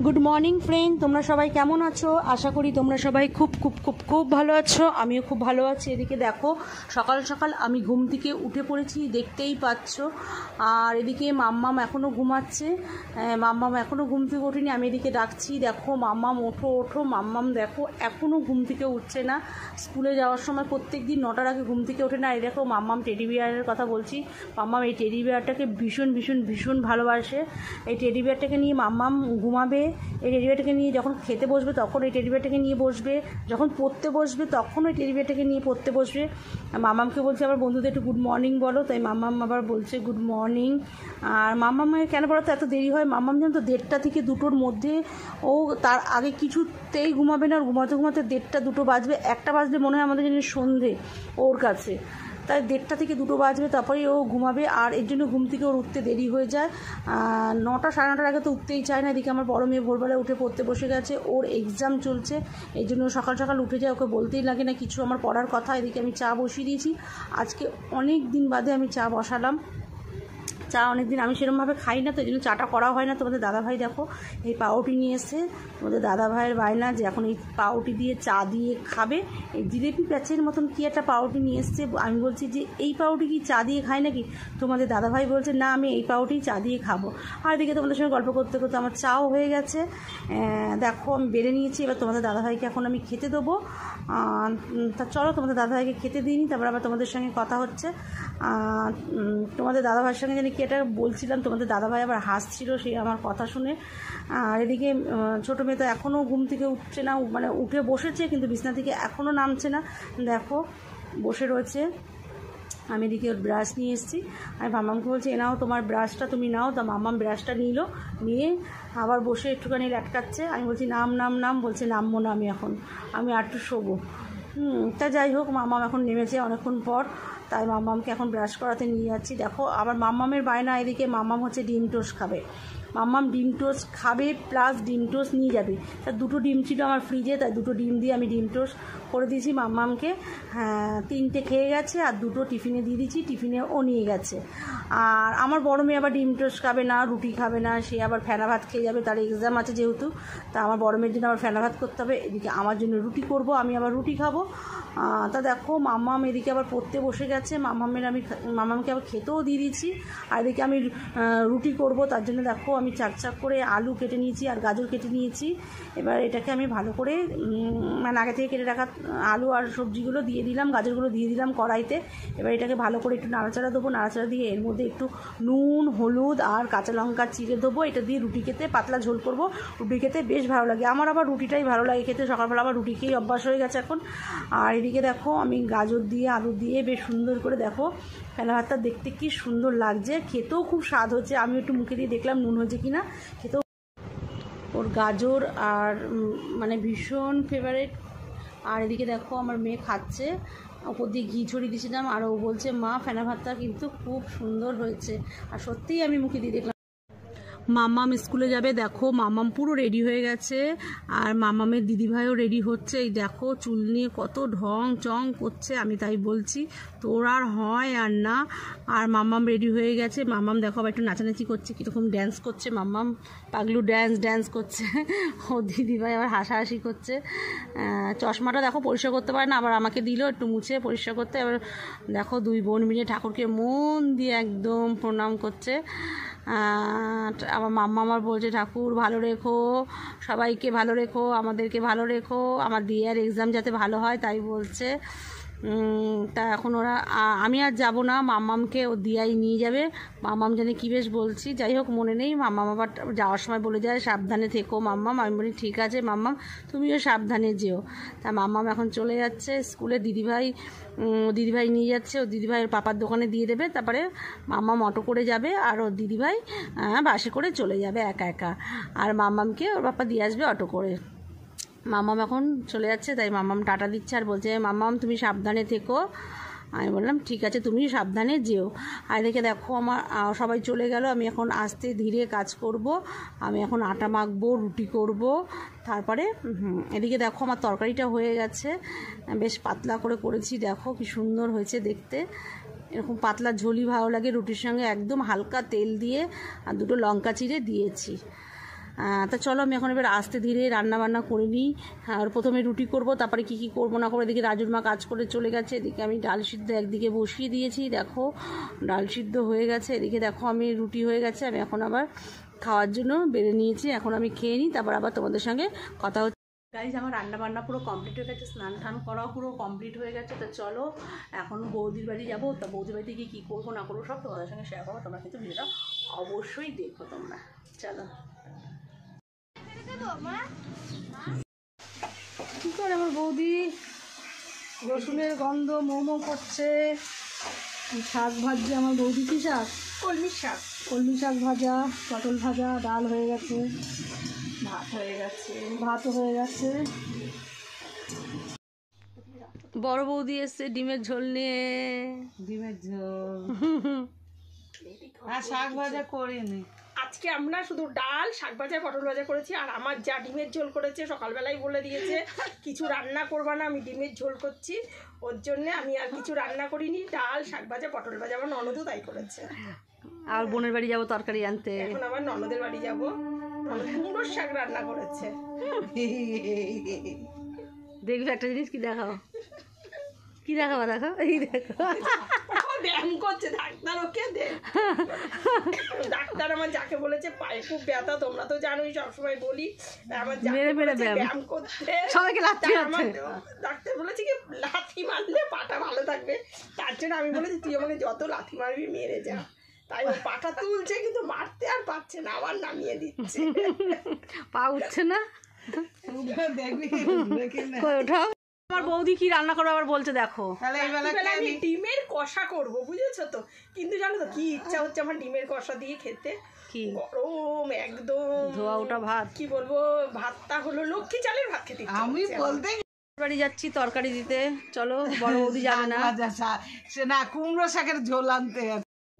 Good morning friend, তোমরা সবাই কেমন আছো? আশা করি তোমরা সবাই খুব খুব খুব খুব ভালো আছো। আমিও খুব ভালো আছি। এদিকে দেখো সকাল সকাল আমি ঘুম থেকে উঠে পড়েছি, দেখতেই পাচ্ছ। আর এদিকে মাম্মাম এখনও ঘুমাচ্ছে, মাম্মাম এখনও ঘুম থেকে ওঠেনি। আমি এদিকে ডাকছি, দেখো মাম্মাম ওঠো ওঠো। মাম্মাম দেখো এখনও ঘুম থেকে উঠছে না। স্কুলে যাওয়ার সময় প্রত্যেক দিন 9টার আগে ঘুম থেকে ওঠে না। এই দেখো মাম্মাম টেডি বিয়ারের কথা বলছি। মাম্মাম এই টেডি বিয়ারটাকে ভীষণ ভীষণ ভীষণ ভালোবাসে। এই টেডি বিয়ারটাকে নিয়ে মাম্মাম ঘুমাবে, এই টেডি বিয়ারটাকে নিয়ে যখন খেতে বসবে তখন এই টেডি বিয়ারটাকে নিয়ে বসবে, যখন পড়তে বসবে তখন ওই টেডি বিয়ারটাকে নিয়ে পড়তে বসবে। মাম্মামকে বলছে আবার বন্ধুদের একটু গুড মর্নিং বলো, তাই মাম্মাম আবার বলছে গুড মর্নিং। আর মাম্মামের কেন বলো তো এত দেরি হয়? মাম্মাম যেন তো 1:30 থেকে 2টোর মধ্যে, ও তার আগে কিছুতেই ঘুমাবে না। ঘুমাতে ঘুমাতে 1:30 2টো বাজবে। 1টা বাজলে মনে হয় আমাদের জন্য সন্ধে ওর কাছে, তাই 1:30 থেকে 2টো বাজবে, তারপরেই ও ঘুমাবে। আর এর জন্য ঘুম থেকে ওর উঠতে দেরি হয়ে যায়। 9টা 9:30 আগে তো উঠতেই চায় না। এদিকে আমার বড় মেয়ে ভোরবেলা উঠে পড়তে বসে গেছে, ওর এক্সাম চলছে, এই জন্য সকাল সকাল উঠে যায়। ওকে বলতেই লাগে না কিছু আমার পড়ার কথা। এদিকে আমি চা বসিয়ে দিয়েছি। আজকে অনেক দিন বাদে আমি চা বসালাম। চা অনেক দিন আমি সেরকমভাবে খাই না, তো এই জন্য চাটা করা হয় না। তোমাদের দাদাভাই দেখো এই পাউরুটি নিয়ে এসে, তোমাদের দাদাভাইয়ের বায়না যে এখন এই পাউরুটি দিয়ে চা দিয়ে খাবে। এই জিলেপি প্যাচের মতন কি একটা পাউরুটি নিয়ে এসছে। আমি বলছি যে এই পাউরুটি কি চা দিয়ে খায় নাকি? তোমাদের দাদাভাই বলছে না, আমি এই পাউরুটি চা দিয়ে খাবো। আর এদিকে তোমাদের সঙ্গে গল্প করতে করতে আমার চাও হয়ে গেছে। দেখো আমি বেড়ে নিয়েছি। এবার তোমাদের দাদাভাইকে এখন আমি খেতে দেবো। তা চলো তোমাদের দাদাভাইকে খেতে দিইনি, তারপর আবার তোমাদের সঙ্গে কথা হচ্ছে। তোমাদের দাদাভাইয়ের সঙ্গে জানি কি এটা বলছিলাম, তোমাদের দাদাভাই আবার হাসছিল সেই আমার কথা শুনে। আর এদিকে ছোটো মেয়ে তো এখনও ঘুম থেকে উঠছে না, মানে উঠে বসেছে কিন্তু বিছনা থেকে এখনও নামছে না। দেখো বসে রয়েছে। আমি এদিকে ওর ব্রাশ নিয়ে এসেছি। আমি মাম্মামকে বলছি এ নাও তোমার ব্রাশটা, তুমি নাও। তা মাম্মাম ব্রাশটা নিয়ে আবার বসে একটুখানি ল্যাটকাচ্ছে। আমি বলছি নাম নাম নাম, বলছে নামবো না আমি একটু শোবো। তা যাই হোক, মাম্মাম এখন নেমেছে অনেকক্ষণ পর, তাই মাম্মামকে এখন ব্রাশ করাতে নিয়ে যাচ্ছি। দেখো আবার মাম্মামের বায়না, এদিকে মাম্মাম হচ্ছে ডিম টোস্ট খাবে। মাম্মাম ডিম টোস্ট খাবে প্লাস ডিম টোস্ট নিয়ে যাবে। তা 2টো ডিম ছিল আমার ফ্রিজে, তাই 2টো ডিম দিয়ে আমি ডিম টোস্ট করে দিয়েছি মাম্মামকে। 3টে খেয়ে গেছে আর 2টো টিফিনে দিয়ে দিয়েছি, টিফিনে ও নিয়ে গেছে। আর আমার বড় মেয়ে আবার ডিম টোস্ট খাবে না, রুটি খাবে না, সে আবার ফেনা ভাত খেয়ে যাবে, তার এক্সাম আছে যেহেতু। তা আমার বড় মেয়ের জন্য আবার ফেনা ভাত করতে হবে। এদিকে আমার জন্য রুটি করব, আমি আবার রুটি খাবো। তা দেখো মাম্মাম এদিকে আবার পড়তে বসে গেছে। মাম্মামকে আবার খেতেও দিয়ে দিয়েছি। আর এদিকে আমি রুটি করব, তার জন্য দেখো আমি চাক করে আলু কেটে নিয়েছি আর গাজর কেটে নিয়েছি। এবার এটাকে আমি ভালো করে মানে আগে থেকে কেটে রাখা আলু আর সবজিগুলো দিয়ে দিলাম, গাজরগুলো দিয়ে দিলাম কড়াইতে। এবার এটাকে ভালো করে একটু নাড়াচাড়া দেবো। নাড়াচাড়া দিয়ে এর মধ্যে একটু নুন হলুদ আর কাঁচা লঙ্কা চিড়ে দেবো। এটা দিয়ে রুটি খেতে পাতলা ঝোল করব। রুটি খেতে বেশ ভালো লাগে আমার, আবার রুটিটাই ভালো লাগে খেতে। সকালবেলা আবার রুটি খেয়েই অভ্যাস হয়ে গেছে এখন। আর এদিকে দেখো আমি গাজর দিয়ে আলু দিয়ে বেশ সুন্দর করে দেখো ফেনা ভাতটা দেখতে কি সুন্দর লাগছে, খেতেও খুব স্বাদ হচ্ছে। আমি একটু মুখে দিয়ে দেখলাম নুন হয়েছে কিনা, খেতেও ওর গাজর আর মানে ভীষণ ফেভারিট। আর এদিকে দেখো আমার মেয়ে খাচ্ছে, ওপর দিয়ে ঘি ছড়িয়ে দিয়েছিলাম আর ও বলছে মা ফেনা ভাতটা কিন্তু খুব সুন্দর হয়েছে। আর সত্যিই আমি মুখে দিয়ে দেখলাম। মাম্মাম স্কুলে যাবে, দেখো মাম্মাম পুরো রেডি হয়ে গেছে। আর মাম্মামের দিদিভাইও রেডি হচ্ছে। এই দেখো চুল নিয়ে কত ঢং চং করছে। আমি তাই বলছি তোর আর হয় আর না। আর মাম্মাম রেডি হয়ে গেছে। মাম্মাম দেখো আবার একটু নাচানাচি করছে, কীরকম ড্যান্স করছে। মাম্মাম পাগলু ড্যান্স করছে। ও দিদিভাই আবার হাসাহাসি করছে। চশমাটা দেখো পরিষ্কার করতে পারে না, আবার আমাকে দিল একটু মুছে পরিষ্কার করতে। এবার দেখো 2 বোন মিলে ঠাকুরকে মন দিয়ে একদম প্রণাম করছে। আমার মাম্মা আমার বলছে ঠাকুর ভালো রেখো, সবাইকে ভালো রেখো, আমাদেরকে ভালো রেখো, আমার দিয়ার এক্সাম যাতে ভালো হয় তাই বলছে। তা এখন ওরা আমি আর যাব না, মাম্মামকে ও দিয়াই নিয়ে যাবে। মাম্মাম জানে কী বেশ বলছি, যাই হোক মনে নেই। মাম্মাম আবার যাওয়ার সময় বলে যায় সাবধানে থেকো মাম্মাম। আমি বলি ঠিক আছে মাম্মাম, তুমিও সাবধানে যেও। তা মাম্মাম এখন চলে যাচ্ছে স্কুলে। দিদিভাই নিয়ে যাচ্ছে। ও দিদিভাই ওর পাপার দোকানে দিয়ে দেবে, তারপরে মাম্মাম অটো করে যাবে আর ওর দিদিভাই বাসে করে চলে যাবে একা একা। আর মাম্মামকে ওর পাপা দিয়ে আসবে অটো করে। মাম্মাম এখন চলে যাচ্ছে, তাই মাম্মাম টাটা দিচ্ছে আর বলছে মাম্মাম তুমি সাবধানে থেকো। আমি বললাম ঠিক আছে তুমি সাবধানে যেও। আর এদিকে দেখো আমার সবাই চলে গেল। আমি এখন আস্তে ধীরে কাজ করব। আমি এখন আটা মাখবো, রুটি করব। তারপরে এদিকে দেখো আমার তরকারিটা হয়ে গেছে, বেশ পাতলা করে করেছি। দেখো কি সুন্দর হয়েছে দেখতে। এরকম পাতলা ঝোলই ভালো লাগে রুটির সঙ্গে। একদম হালকা তেল দিয়ে আর 2টো লঙ্কা চিড়ে দিয়েছি। তা চলো আমি এখন এবার আস্তে ধীরে রান্না বান্না করে নিই। আর প্রথমে রুটি করব, তারপরে কি কি করব না করবো। এদিকে রাজুর মা কাজ করে চলে গেছে, এদিকে আমি ডাল সিদ্ধ একদিকে বসিয়ে দিয়েছি, দেখো ডাল সিদ্ধ হয়ে গেছে। এদিকে দেখো আমি রুটি হয়ে গেছে, আমি এখন আবার খাওয়ার জন্য বেড়ে নিয়েছি। এখন আমি খেয়ে নিই, তারপর আবার তোমাদের সঙ্গে কথা হচ্ছে। গাইজ আমার রান্না বান্না পুরো কমপ্লিট হয়ে গেছে, স্নান টান করাও পুরো কমপ্লিট হয়ে গেছে। তো চলো এখন বৌদির বাড়ি যাবো। তা বৌদির বাড়িতে গিয়ে কী করবো না করবো সব তোমাদের সঙ্গে শেয়ার করবো। তোমরা কিন্তু ভিডিওটা অবশ্যই দেখো তোমরা। চলো কী করে আমার বৌদি রসুনের গন্ধ মোমো করছে, শাক ভাজছে আমার বৌদি। কী শাক? কলমি শাক ভাজা, পটল ভাজা, ডাল হয়ে গেছে, ভাতও হয়ে গেছে। বড় বৌদি এসছে ডিমের ঝোল নিয়ে। ডিমের ঝোল আর শাক ভাজা করিনি আজকে আমরা শুধু ডাল, শাক ভাজা, পটল ভাজা করেছি। আর আমার যা ডিমের ঝোল করেছে, সকালবেলায় বলে দিয়েছে কিছু রান্না করবা না, আমি ডিমের ঝোল করছি। ওর জন্য আমি আর কিছু রান্না করিনি, ডাল, শাক ভাজা, পটল ভাজা। আমার ননদও তাই করেছে। আর বোনের বাড়ি যাবো তরকারি আনতে। এখন আবার ননদের বাড়ি যাবো, কুমড়োর শাক রান্না করেছে। দেখবে একটা জিনিস, কি দেখাও, কি দেখাবো, দেখো এই দেখো ব্যায়াম করছে ডাক্তার, ওকে দে। ডাক্তার আমার যাকে বলেছে পায়ে খুব ব্যথা, তোমরা তো জানোই সবসময় বলি। আমার মেরে মেরে ব্যায়াম করতে, সবাইকে লাথি মারছে। ডাক্তার বলেছে কি লাথি মারলে পাটা ভালো থাকবে। তার জন্য আমি বলেছি তুই আমাকে যত লাথি মারবি মেরে যা। তাই ও পাটা তুলছে, কিন্তু মারতে আর পারছে না, আবার নামিয়ে দিচ্ছে। পা উঠছে না, দেখবি ওঠাও। আমার বৌদি কি রান্না করবে আবার বলছে, দেখো। আমি ডিমের কষা করব, বুঝেছো তো। কিন্তু জানো তো কি ইচ্ছা হচ্ছে আমার ডিমের কষা দিয়ে খেতে। কি গরম একদম ধোয়া ওটা ভাত, কি বলবো, ভাতটা হলো লক্ষ্মী চালের ভাত খেতে ইচ্ছে আমি হচ্ছে বলতে বাড়ি যাচ্ছি তরকারি দিতে। চলো বড় বৌদি যাবে না, সে না কুমড়ো শাকের ঝোল আনতে।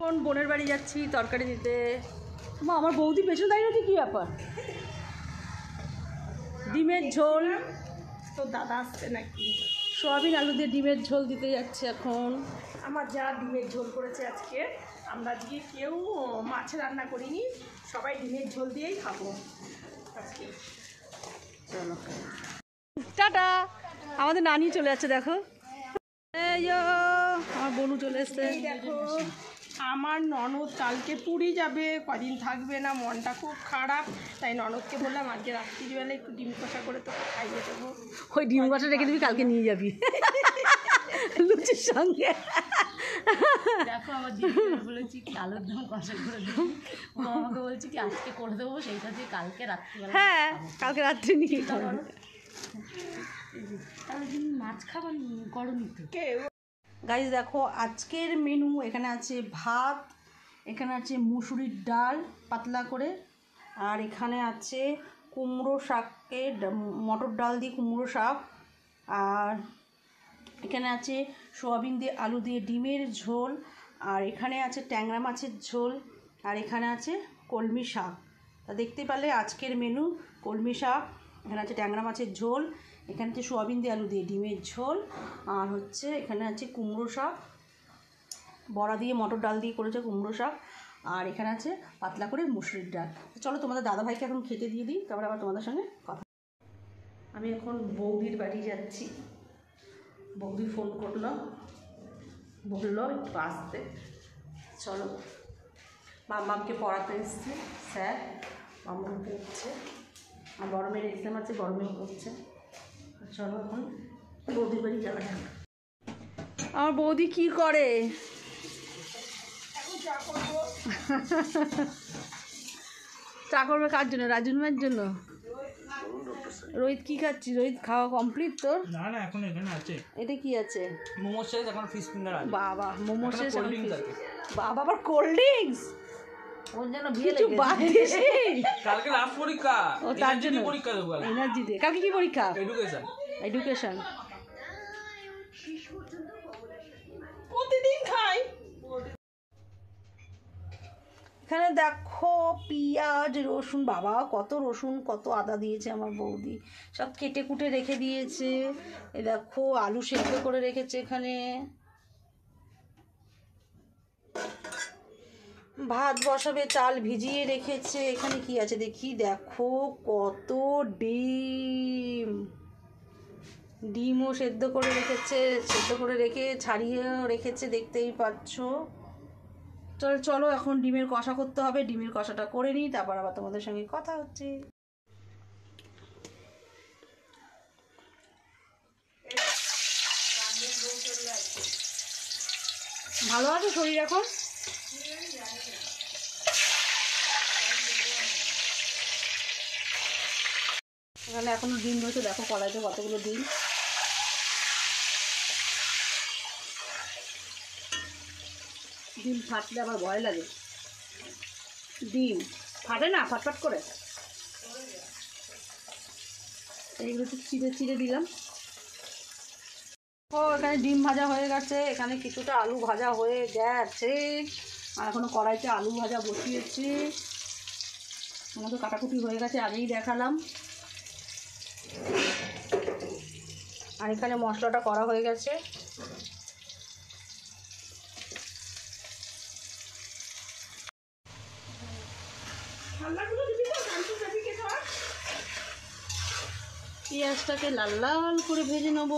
কোন বোনের বাড়ি যাচ্ছি তরকারি দিতে। মা আমার বৌদি পেছনে দাঁড়িয়ে আছে, কি ব্যাপার? ডিমের ঝোল, তো দাদা আসছে নাকি? সোয়াবিন আলু দিয়ে ডিমের ঝোল দিতে যাচ্ছে এখন। আমার যা ডিমের ঝোল করেছে আজকে, আমরা আজকে কেউ মাছ রান্না করিনি, সবাই ডিমের ঝোল দিয়েই খাবো আজকে। চলো টাটা। আমাদের নানি চলে যাচ্ছে, দেখো এই যো আমার বোনু চলে এসছে। এই দেখো আমার ননদ কালকে পুরী যাবে, কদিন থাকবে না, মনটা খুব খারাপ। তাই ননদকে বললাম আজকে রাত্রিবেলা একটু ডিম কষা করে তোকে খাইয়ে দেবো। ওই ডিম কষা রেখে দিবি, কালকে নিয়ে যাবি লুচির সঙ্গে। দেখো আমার দিদি বলেছি কি আলুর দম কষা করে দেবো, ও আমাকে বলছে কি আজকে করে দেবো, সেইটা দিয়ে কালকে রাত্রিবেলা। হ্যাঁ কালকে রাত্রে নিয়ে যাবো। তাহলে তুমি মাছ খাবার করনি তো? কে গাইজ দেখো আজকের মেনু, এখানে আছে ভাত, এখানে আছে মুসুরির ডাল পাতলা করে, আর এখানে আছে কুমড়ো শাকের মটর ডাল দিয়ে কুমড়ো শাক, আর এখানে আছে সোয়াবিন দিয়ে আলু দিয়ে ডিমের ঝোল, আর এখানে আছে ট্যাংরা মাছের ঝোল, আর এখানে আছে কলমি শাক। তা দেখতে পারলে আজকের মেনু কলমি শাক, এখানে আছে ট্যাংরা মাছের ঝোল, এখানে আছে সোয়াবিন দিয়ে আলু দিয়ে ডিমের ঝোল, আর হচ্ছে এখানে আছে কুমড়ো শাক, বড়া দিয়ে মটর ডাল দিয়ে করেছে কুমড়ো শাক, আর এখানে আছে পাতলা করে মুসুরির ডাল। চলো তোমাদের দাদাভাইকে এখন খেতে দিয়ে দিই, তারপরে আবার তোমাদের সঙ্গে কথা। আমি এখন বৌদির বাড়ি যাচ্ছি। বৌদি ফোন করলো, বললো একটু আসতে। চলো মাম্মাকে পড়াতে এসছে স্যার, মাম্মাকে পড়ছে, আর বড় মেয়ের এক্সাম আছে, বড় মেয়েও পড়ছে। চলো এখন বৌদির বাড়ি যাওয়া যাক। আমার বৌদি কি করে? চা করবে কার জন্য? রাজুন মায়ের জন্য। রোহিত কি খাচ্ছি? রোহিত খাওয়া কমপ্লিট তোর? না না এখন এখানে আছে। এটা কি আছে? মোমো শেষ, এখন ফিশ ফিঙ্গার আছে। বাবা মোমো শেষ, কোল্ড ড্রিঙ্কস আছে। বাবা আবার কোল্ড ড্রিঙ্কস, ওর জন্য বিয়ে কিছু বাদ দিস। কালকে লাস্ট পরীক্ষা, ও তার জন্য পরীক্ষা দেবো কালকে। এনার্জি দে। কালকে কি পরীক্ষা? এডুকেশন। এডুকেশন প্রতিদিন খাই। এখানে দেখো পেঁয়াজ রসুন, বাবা কত রসুন কত আদা দিয়েছে আমার বৌদি, সব কেটে কুটে রেখে দিয়েছে। এ দেখো আলু সেদ্ধ করে রেখেছে এখানে, ভাত বসাবে, চাল ভিজিয়ে রেখেছে। এখানে কি আছে দেখি, দেখো কত ডিম। ডিমও সেদ্ধ করে রেখেছে, সেদ্ধ করে রেখে ছাড়িয়েও রেখেছে, দেখতেই পাচ্ছ। চলো চলো এখন ডিমের কষা করতে হবে, ডিমের কষাটা করে নিই, তারপর আবার তোমাদের সঙ্গে কথা হচ্ছে। ভালো আছে শরীর এখন? এখানে এখনো ডিম রয়েছে, দেখো কড়াইতে কতগুলো ডিম। ডিম ফাটলে আবার ভয় লাগে। ডিম ফাটে না, ফাটফাট করে। এইগুলো একটু চিড়ে চিড়ে দিলাম। ও এখানে ডিম ভাজা হয়ে গেছে, এখানে কিছুটা আলু ভাজা হয়ে গেছে, আর এখনো কড়াইতে আলু ভাজা বসিয়েছি। আমার তো কাটাকুটি হয়ে গেছে, আগেই দেখালাম। আর এখানে মশলাটা করা হয়ে গেছে। পেঁয়াজটাকে লাল লাল করে ভেজে নেব।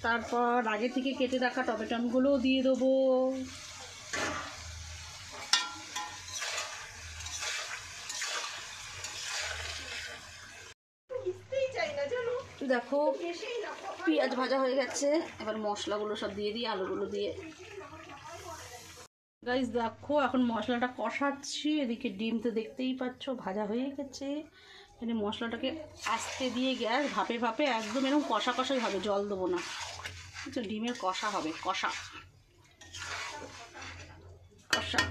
তারপর আগে থেকে কেটে রাখা টমেটোগুলোও দিয়ে দেবো। দেখো পেঁয়াজ ভাজা হয়ে গেছে, এবার মশলাগুলো সব দিয়ে দিই, আলুগুলো দিয়ে। গাইস দেখো এখন মশলাটা কষাচ্ছি, এদিকে ডিম তো দেখতেই পাচ্ছ ভাজা হয়ে গেছে। এখানে মশলাটাকে আস্তে দিয়ে গ্যাস ভাপে ভাপে একদম এরকম কষা কষাই হবে, জল দেবো না, বুঝছো? ডিমের কষা হবে, কষা কষা।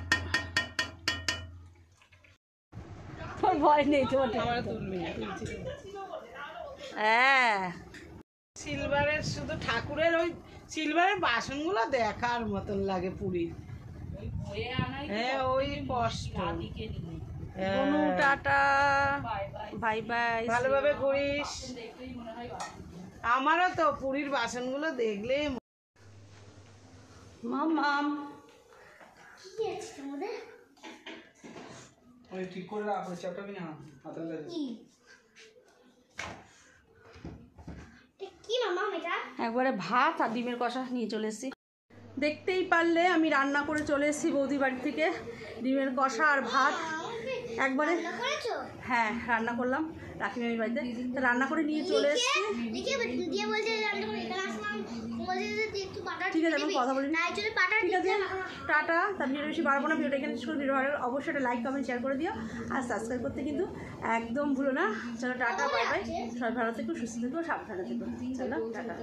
তোর ভয় নেই তোমার? হ্যাঁ সিলভারের শুধু ঠাকুরের ওই সিলভারের বাসনগুলো দেখার মতন লাগে পুরীর। হ্যাঁ ওই কষ্ট। বনু টাটা, বাই বাই, ভালোভাবে ঘুরিস। আমারও তো পুরীর বাসনগুলো দেখলে মাম। ওই ঠিক করে রাখ, ওই চ্যাপটাবি না হাতের কাছে। একবারে ভাত আর ডিমের কষা নিয়ে চলে এসেছি। দেখতেই পারলে আমি রান্না করে চলে এসেছি বৌদির বাড়ি থেকে। ডিমের কষা আর ভাত একবারে, হ্যাঁ রান্না করলাম রাখিমামির বাড়িতে, তো রান্না করে নিয়ে চলে এসেছি। ঠিক আছে আমি কথা বলি, ঠিক আছে টাটা। তার ভিডিও বেশি বাড়বো না, ভিডিওটা এখানে শুরু। ভিডিও ভালো অবশ্যই একটা লাইক কমেন্ট শেয়ার করে দিও, আর সাবস্ক্রাইব করতে কিন্তু একদম ভুলো না। চলো টাটা, বাই বাই, সবাই ভালো থেকো, সুস্থ থেকো, সাবধানে থেকো। চলো টাটা।